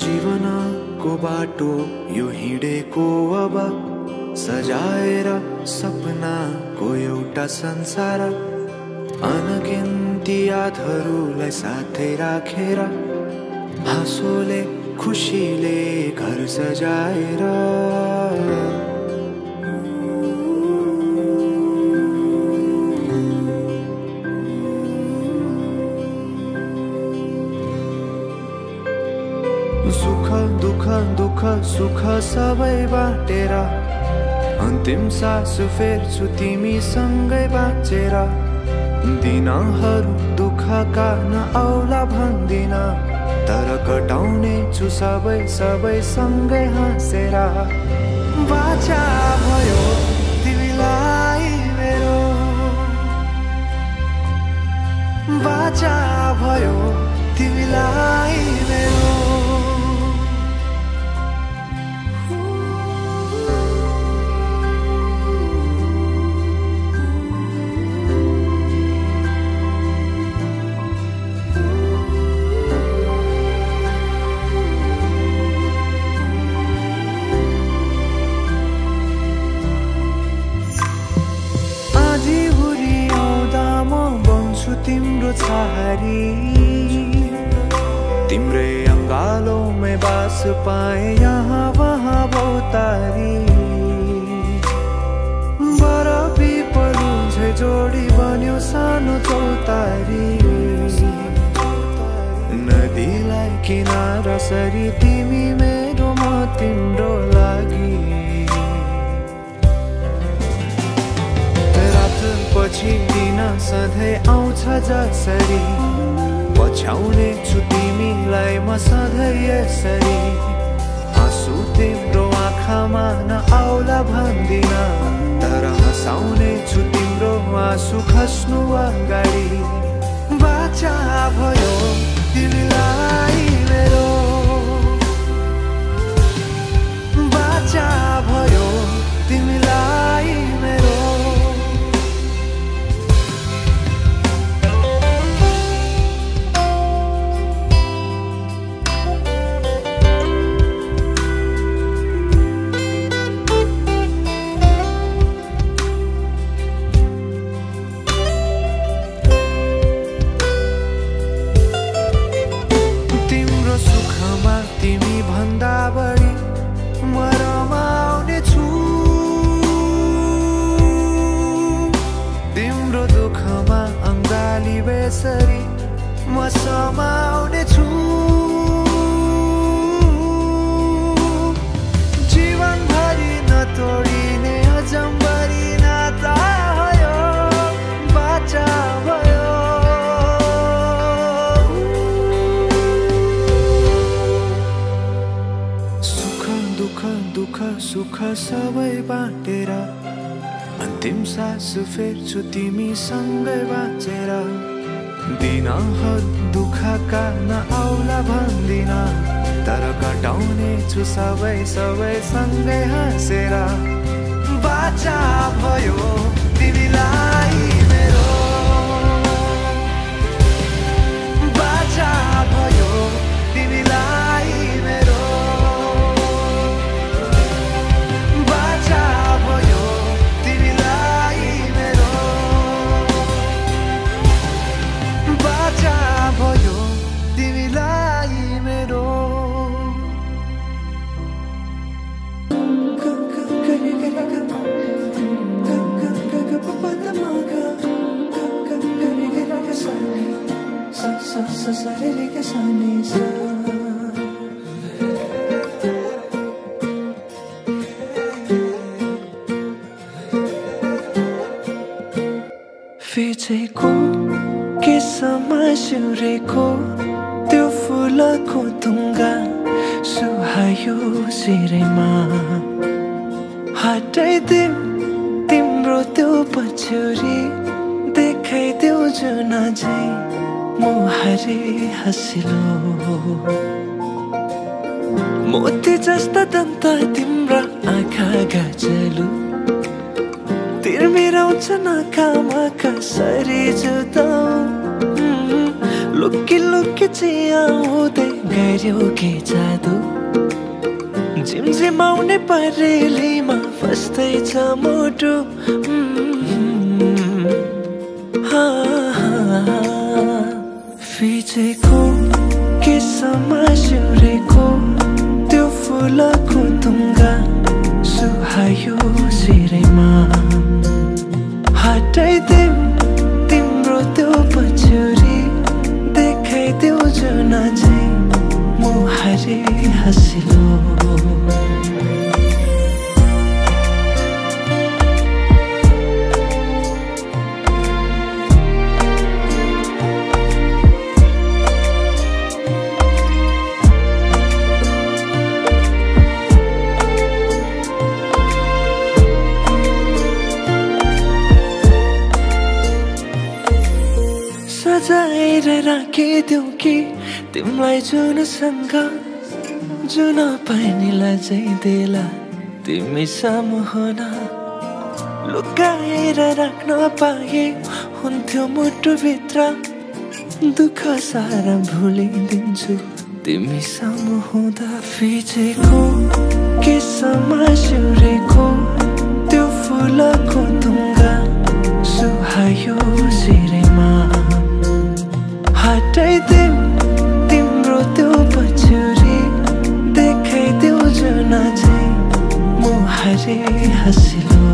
जीवनको बाटो यो हिँडेको अब सजाएर सपनाको एउटा संसार अनगिन्ती यादहरूलाई साथै राखेर हाँसोले खुसीले घर सजाएर सुख दुख दुख सुख सबै बाटेर अन्तिम सास फेर्छु तिमीसँगै बाँचेर दिनहरू दुःखका नआउला भन्दिन तर कटाउने छु सबै सबै सँगै हाँसेर बाचा भयो तिमीलाई मेरो बाचा भयो तिमीलाई मेरो तिम्रो छहारी तिम्रै अंगालों बास पाए यहाँ वहाँ बहुतारी बरफी पलु झै जोडी बन्यो सानो चौतारी नदीलाई किनारा सरी तिमी मेरो म तिम्रो लागि पछि दिन सधैँ आउँछ जसरी पछ्याउने छु तिमीलाई म सधैँ यसरी आँसु तिम्रो आँखामा नआउला भन्दिन तर हँसाउने छु तिम्रो आँसु खस्नु अगाडि बाचा भयो तिमीलाई मेरो बाचा भयो तिमीलाई मेरो बेसरी म समाउने छु जीवनभरि नतोडिने अजम्बरी नाता भयो बाचा भयो सुख दुख दुख सुख सबै बाटेर अन्तिम सास फेर्छु तिमीसँगै बाँचेर दिनहरू दुःखका नआउला भन्दिन तर कटाउने छु सबै सबै सँगै हाँसेर बाचा भयो तिमीलाई मेरो बाचा भयो तिमीलाई मेरो बाचा भयो बाचा भयो तिमीलाई मेरो फिचेको केसमा सिउरेको त्यो फुलको तुङ्गा सुहायो शिरमा हटाइदेऊ तिम्रो त्यो पछ्यौरी देखाइदेऊ जुन झै मुहारी हँसिलो मोती जस्ता दन्त तिम्रा आँखा गजलु तिर्मिराउँछ नाकामा कसरी जुदाऊ लुकी लुकी चियाउँदै गर्यो के जादु झिमझिमाउने परेलीमा फस्दैछ मुटु फिचेको केसमा सिउरेको त्यो फुलको तुङ्गा सुहायो सिरैमा हटाइदेऊ तिम्रो त्यो पछ्यौरी देखाइदेऊ जुन चाहिँ मुहारी हँसिलो सजाएर राखिदेऊ कि तिमीलाई जुनसँग जुन पानीलाई चाहिँ तिमी सामु हुन लुकाएर राख्न पाए हुन्थ्यो मुटुभित्र दुःख सारा भुलिदिन्छु तिमी सामु हुँदा फिचेको केसमा सिउरेको त्यो फुलको तुङ्गा सुहायो सिरैमा हटाइदेऊ तिम्रो त्यो पछ्यौरी देखाइदेऊ जुन चाहिँ मुहारी हँसिलो